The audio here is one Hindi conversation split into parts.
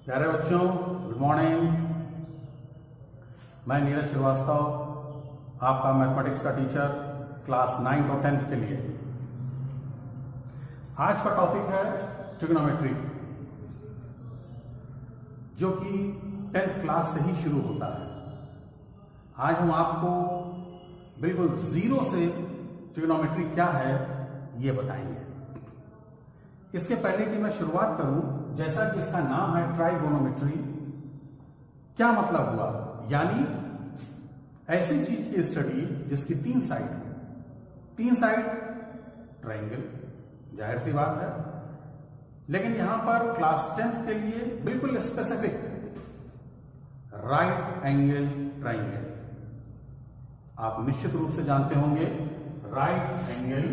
प्यारे बच्चों, गुड मॉर्निंग। मैं नीरज श्रीवास्तव, आपका मैथमेटिक्स का टीचर क्लास 9th और 10th के लिए। आज का टॉपिक है ट्रिग्नोमेट्री, जो कि 10th क्लास से ही शुरू होता है। आज हम आपको बिल्कुल जीरो से ट्रिग्नोमेट्री क्या है ये बताएंगे। इसके पहले कि मैं शुरुआत करूं, जैसा कि इसका नाम है ट्राइगोनोमेट्री, क्या मतलब हुआ? यानी ऐसी चीज की स्टडी जिसकी तीन साइड है। तीन साइड ट्रायंगल, जाहिर सी बात है, लेकिन यहां पर क्लास 10th के लिए बिल्कुल स्पेसिफिक राइट एंगल ट्रायंगल। आप निश्चित रूप से जानते होंगे राइट एंगल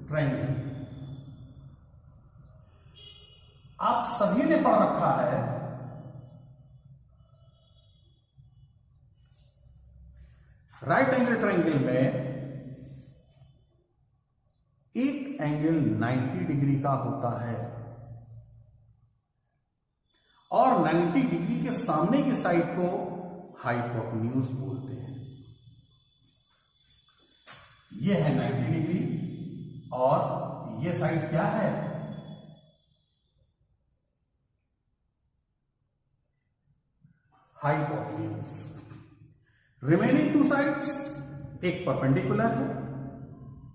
ट्रायंगल। आप सभी ने पढ़ रखा है राइट एंगल ट्रायंगल में एक एंगल 90 डिग्री का होता है और 90 डिग्री के सामने की साइड को हाइपोटेन्यूज बोलते हैं। यह है 90 डिग्री और यह साइड क्या है? हाइपोटेन्यूज। रिमेनिंग टू साइड्स, एक परपेंडिकुलर है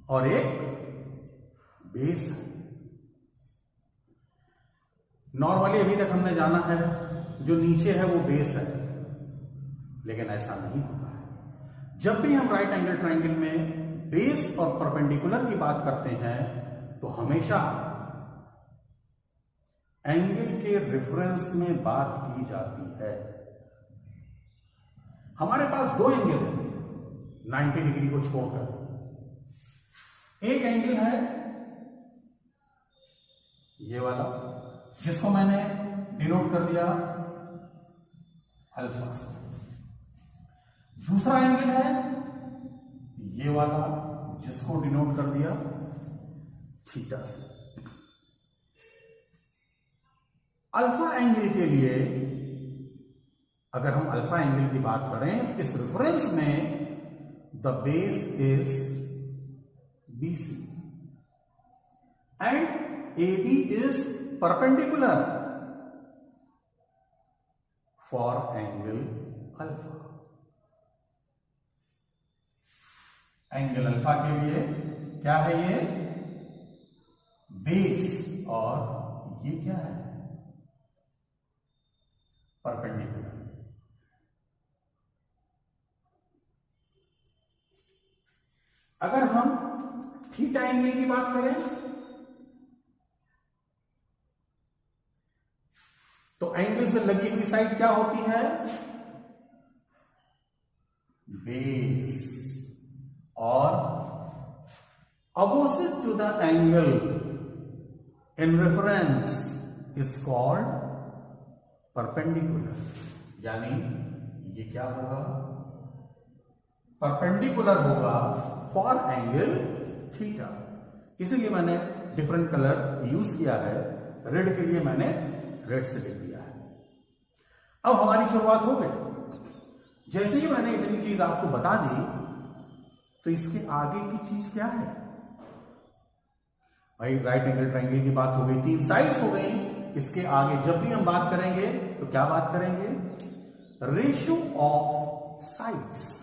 और एक बेस है। नॉर्मली अभी तक हमने जाना है जो नीचे है वो बेस है, लेकिन ऐसा नहीं होता है। जब भी हम राइट एंगल ट्रायंगल में बेस और परपेंडिकुलर की बात करते हैं तो हमेशा एंगल के रेफरेंस में बात की जाती है। हमारे पास दो एंगल है 90 डिग्री को छोड़कर। एक एंगल है ये वाला, जिसको मैंने डिनोट कर दिया अल्फा से। दूसरा एंगल है ये वाला, जिसको डिनोट कर दिया थीटा से। अल्फा एंगल के लिए अगर हम अल्फा एंगल की बात करें, इस रेफरेंस में the base is BC and AB is perpendicular for angle alpha. Angle alpha के लिए क्या है? ये बेस और ये क्या है? परपेंडिकुलर। अगर हम थीटा एंगल की बात करें तो एंगल से लगी हुई साइड क्या होती है? बेस। और opposite to the angle in reference is called perpendicular. यानी ये क्या होगा? परपेंडिकुलर होगा फॉर एंगल थीटा। इसीलिए मैंने डिफरेंट कलर यूज किया है। रेड के लिए मैंने रेड से लिख दिया है। अब हमारी शुरुआत हो गई। जैसे ही मैंने इतनी चीज आपको बता दी, तो इसके आगे की चीज क्या है भाई? राइट एंगल ट्रायंगल की बात हो गई, तीन साइड्स हो गई। इसके आगे जब भी हम बात करेंगे तो क्या बात करेंगे? Ratio of sides.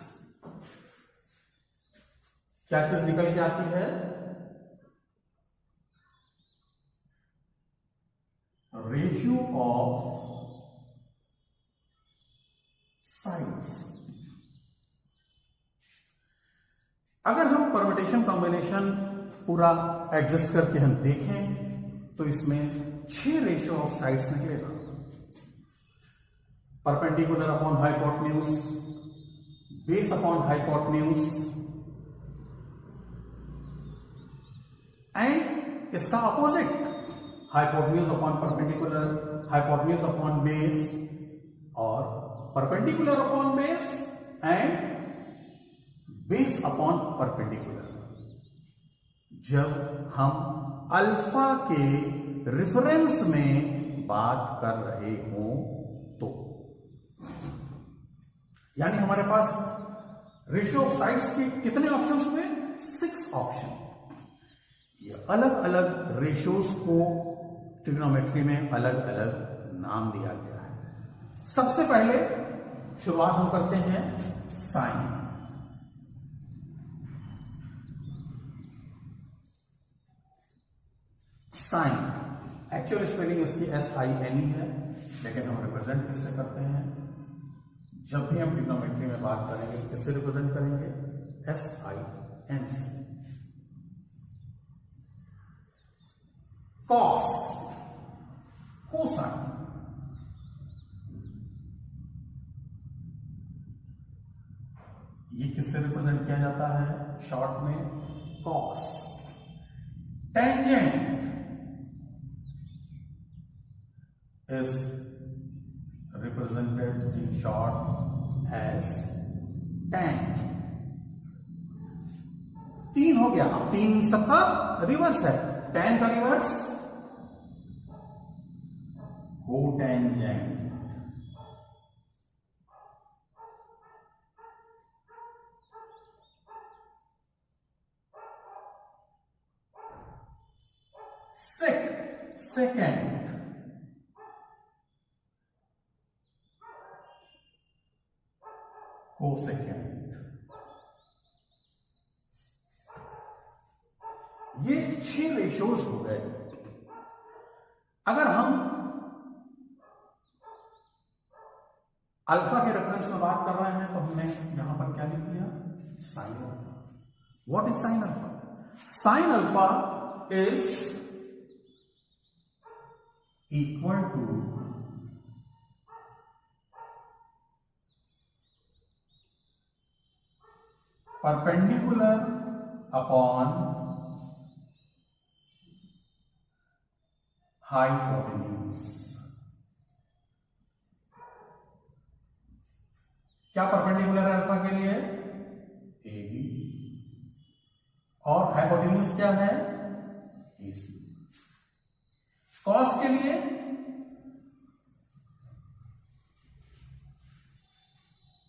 क्या चीज निकल के आती है? Ratio of sides. अगर हम परम्यूटेशन कॉम्बिनेशन पूरा एडजस्ट करके हम देखें तो इसमें 6 रेशियो ऑफ साइड्स निकलेगा। Perpendicular upon hypotenuse, base upon hypotenuse and इसका opposite hypotenuse upon perpendicular, hypotenuse upon base और perpendicular upon base and base upon perpendicular. जब हम अल्फा के रेफरेंस में बात कर रहे हो तो, यानी हमारे पास रेशियो ऑफ साइड्स के कितने ऑप्शंस हुए? 6 ऑप्शन। ये अलग अलग रेशियोज को ट्रिग्नोमेट्री में अलग अलग नाम दिया गया है। सबसे पहले शुरुआत हम करते हैं साइन। साइन एक्चुअल स्पेलिंग इसकी SINE है, लेकिन हम रिप्रेजेंट किससे करते हैं? जब भी हम ट्रिग्नोमेट्री में बात करेंगे किससे रिप्रेजेंट करेंगे? SIN से। कॉस, कोसाइन, ये किससे रिप्रेजेंट किया जाता है? शॉर्ट में cos. Tangent is represented in short as tan। 3 हो गया। अब 3 सबका रिवर्स है। tan का रिवर्स कोटेंजेंट। Second cosecant. ये 6 रेशियोज हो गए। अगर हम अल्फा के रेफरेंस में बात कर रहे हैं तो हमने यहां पर क्या लिख दिया? Sine alpha. What is sine alpha? Sine alpha is equal to perpendicular upon hypotenuse। क्या परपेंडिकुलर है अल्फा के लिए? AB। और हाइपोटेन्यूज क्या है? AC। कॉस के लिए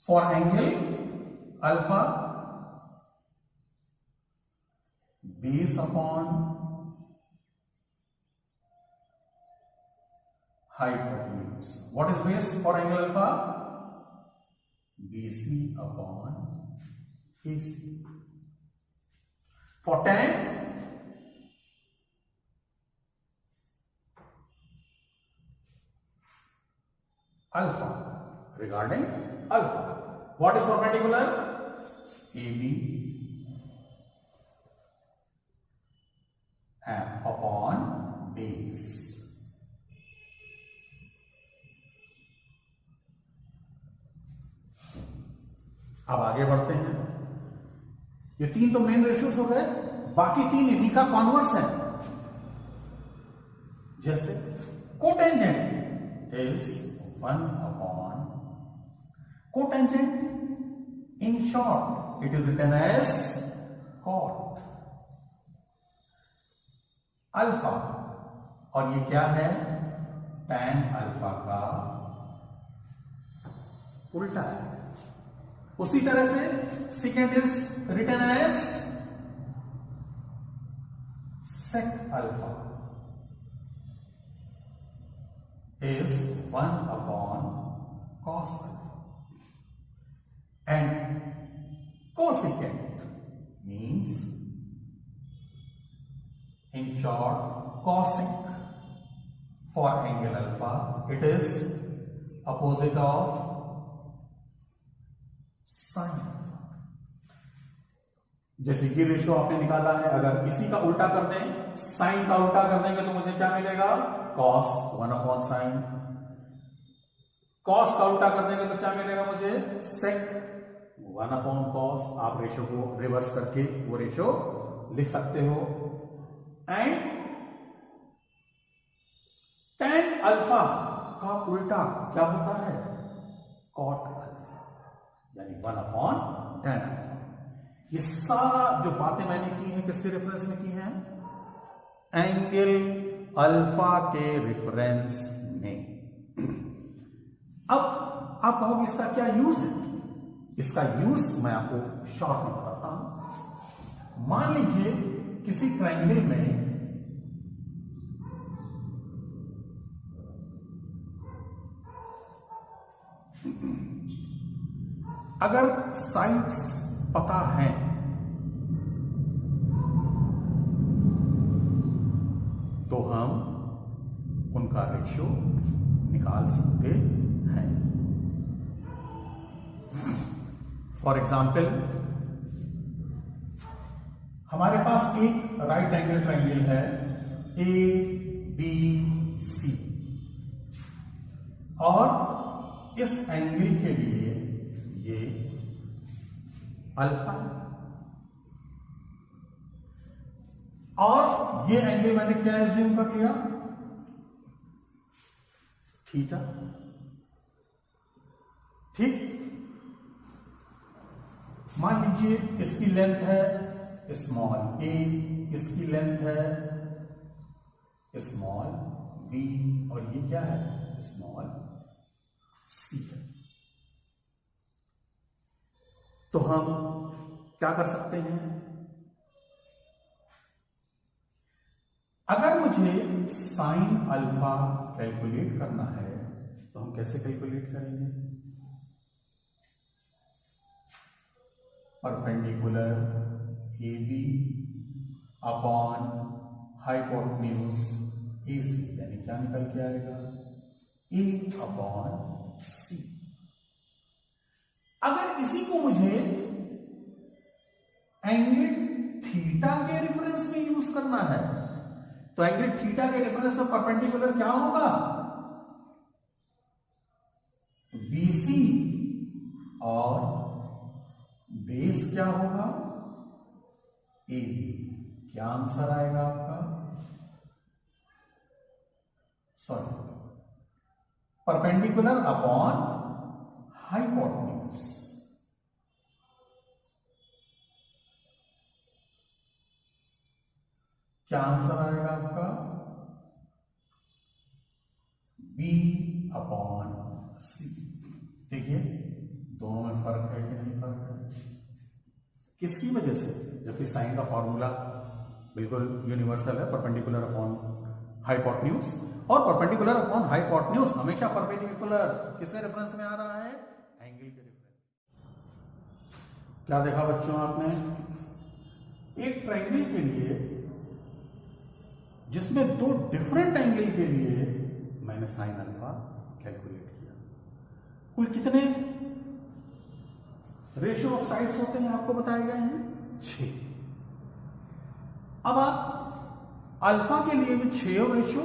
for angle alpha base upon hypotenuse। What is base for angle alpha? BC upon AC। For tan alpha, regarding alpha, what is perpendicular? AB upon base। अब आगे बढ़ते हैं। ये 3 तो मेन रेशियोज हो गए, बाकी 3 इन्हीं का कॉन्वर्स है। जैसे cotangent is 1 upon cotangent in short it is written as cot. Alpha, और ये क्या है? tan अल्फा का उल्टा है। उसी तरह से second is written as sec alpha is 1 upon cos alpha, and cosecant means, in short, cosec for angle alpha, it is opposite of sin alpha। जैसे कि रेशियो आपने निकाला है, अगर इसी का उल्टा कर दें, साइन का उल्टा कर देंगे तो मुझे क्या मिलेगा? cos 1 upon sin। cos का उल्टा कर देंगे तो क्या मिलेगा मुझे? sec 1 upon cos। आप रेशियो को रिवर्स करके वो रेशियो लिख सकते हो। एंड tan अल्फा का उल्टा क्या होता है? cot अल्फा, यानी 1 upon tan अल्फा। ये सारा जो बातें मैंने की हैं किसके रेफरेंस में की हैं? एंगल अल्फा के रेफरेंस नहीं। अब आप कहोगे इसका क्या यूज है? इसका यूज मैं आपको शॉर्ट में बताता हूं। मान लीजिए किसी ट्रायंगल में अगर साइड्स पता है तो हम उनका रेशियो निकाल सकते हैं। फॉर एग्जाम्पल, हमारे पास एक राइट एंगल ट्रायंगल है ABC और इस एंगल के लिए ये अल्फा है और ये एंगल मैंने क्या एज्यूम कर लिया? थीटा। ठीक, मान लीजिए इसकी लेंथ है स्मॉल a, इसकी लेंथ है स्मॉल b और ये क्या है? स्मॉल c है। तो हम क्या कर सकते हैं? अगर मुझे साइन अल्फा कैलकुलेट करना है तो हम कैसे कैलकुलेट करेंगे? Perpendicular AB upon hypotenuse AC, यानी क्या निकल के आएगा? A upon C। अगर इसी को मुझे एंगल थीटा के रेफरेंस में यूज करना है तो एंगल थीटा के रेफरेंस में परपेंडिकुलर क्या होगा? BC और बेस क्या होगा? AB। क्या आंसर आएगा आपका? Sorry, perpendicular upon hypotenuse. क्या आंसर आएगा आपका? B upon C। देखिए दोनों में फर्क है कि नहीं फर्क है? किसकी वजह से? जबकि साइन का फॉर्मूला बिल्कुल यूनिवर्सल है, परपेंडिकुलर अपॉन हाइपोटेन्यूज, और परपेंडिकुलर अपॉन हाइपोटेन्यूज हमेशा परपेंडिकुलर किसके रेफरेंस में आ रहा है? एंगल के रेफरेंस। क्या देखा बच्चों आपने? एक ट्रायंगल के लिए जिसमें दो डिफरेंट एंगल के लिए मैंने साइन अल्फा कैलकुलेट किया। कुल कितने रेशियो ऑफ साइड्स होते हैं आपको बताए गए हैं? 6। अब आप अल्फा के लिए भी 6 रेशियो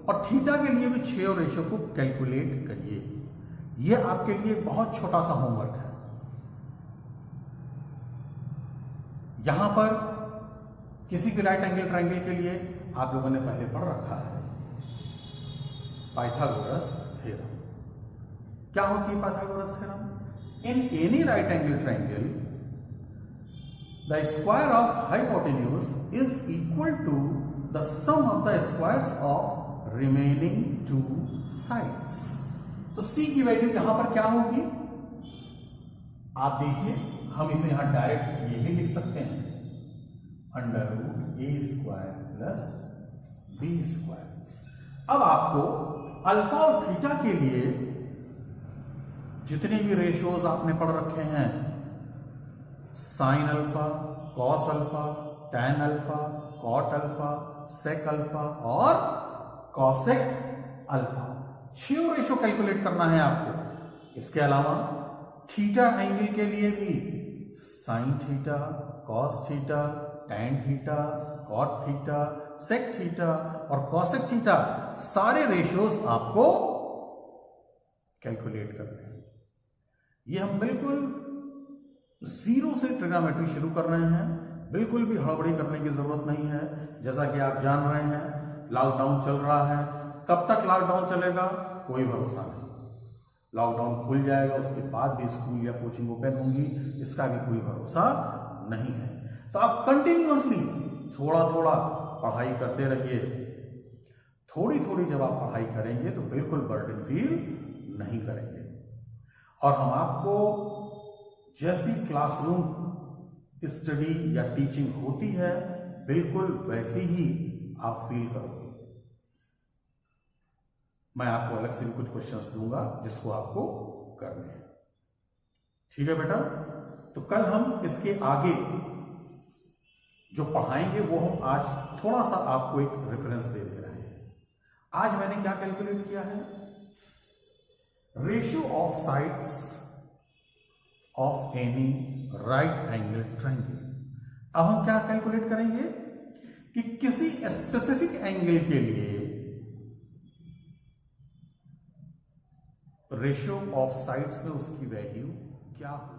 और थीटा के लिए भी 6 रेशियो को कैलकुलेट करिए। यह आपके लिए बहुत छोटा सा होमवर्क है। यहां पर किसी भी राइट एंगल ट्रायंगल के लिए आप लोगों ने पहले पढ़ रखा है पाइथागोरस थ्योरम। क्या होती है Pythagoras theorem? In any right angle triangle the square of hypotenuse is equal to the sum of the squares of remaining 2 sides. तो C की वैल्यू यहां पर क्या होगी? आप देखिए, हम इसे यहां डायरेक्ट ये भी लिख सकते हैं, √a² प्लस b²। अब आपको अल्फा और थीटा के लिए जितने भी रेशियोज आपने पढ़ रखे हैं, sine alpha, cos alpha, tan alpha, cot alpha, sec alpha और कॉसेक अल्फा, 6 रेशियो कैलकुलेट करना है आपको। इसके अलावा थीटा एंगल के लिए भी sine theta, cos theta, tan theta, cot theta, sec theta और कॉसेक थीटा, सारे रेशियोज आपको कैलकुलेट करने हैं। ये हम बिल्कुल 0 से ट्रिग्नोमेट्री शुरू कर रहे हैं, बिल्कुल भी हड़बड़ी करने की जरूरत नहीं है। जैसा कि आप जान रहे हैं, लॉकडाउन चल रहा है। कब तक लॉकडाउन चलेगा कोई भरोसा नहीं। लॉकडाउन खुल जाएगा, उसके बाद भी स्कूल या कोचिंग ओपन होंगी, इसका भी कोई भरोसा नहीं है। तो आप कंटिन्यूअसली थोड़ा थोड़ा पढ़ाई करते रहिए। थोड़ी थोड़ी जब आप पढ़ाई करेंगे तो बिल्कुल बर्डन फील नहीं करेंगे। और हम आपको जैसी क्लासरूम स्टडी या टीचिंग होती है बिल्कुल वैसी ही आप फील करोगे। मैं आपको अलग से भी कुछ क्वेश्चंस दूंगा जिसको आपको करने हैं। ठीक है बेटा, तो कल हम इसके आगे जो पढ़ाएंगे वो हम आज थोड़ा सा आपको एक रेफरेंस दे रहे हैं। आज मैंने क्या कैलकुलेट किया है, ratio of sides of any right angle triangle. अब हम क्या कैलकुलेट करेंगे कि किसी स्पेसिफिक एंगल के लिए रेशियो ऑफ साइड्स में उसकी वैल्यू क्या हो।